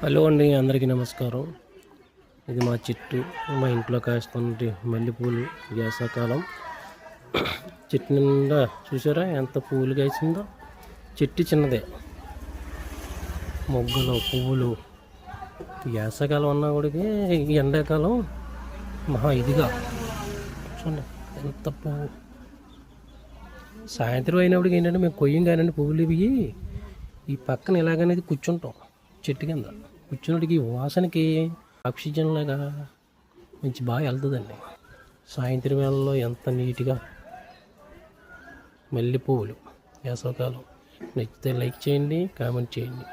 Hello అండి, అందరికీ నమస్కారం. ఇది మా చెట్టు. మా ఇంట్లో కాస్తున్న మల్లెపూలు. వేసవకాలం చెట్టు నిండా చూసారా ఎంత పువ్వులు కాసిందో. చెట్టు చిన్నదే, మొగ్గలు పువ్వులు. వేసవకాలం అన్నా కూడా ఎండాకాలం మహా ఇదిగా చూడండి ఎంత పువ్వు. సాయంత్రం అయినప్పటికి ఏంటంటే మేము కొయ్యం కానండి పువ్వులు ఇవి. ఈ పక్కన ఇలాగనేది కూర్చుంటాం చెట్టు కింద. కూర్చున్నటికి వాసనకి ఆక్సిజన్ లాగా మంచి బాగా వెళ్తుందండి. సాయంత్రం వేళల్లో ఎంత నీట్గా మల్లె పువ్వులు. వేసవకాలం నచ్చితే లైక్ చేయండి, కామెంట్ చేయండి.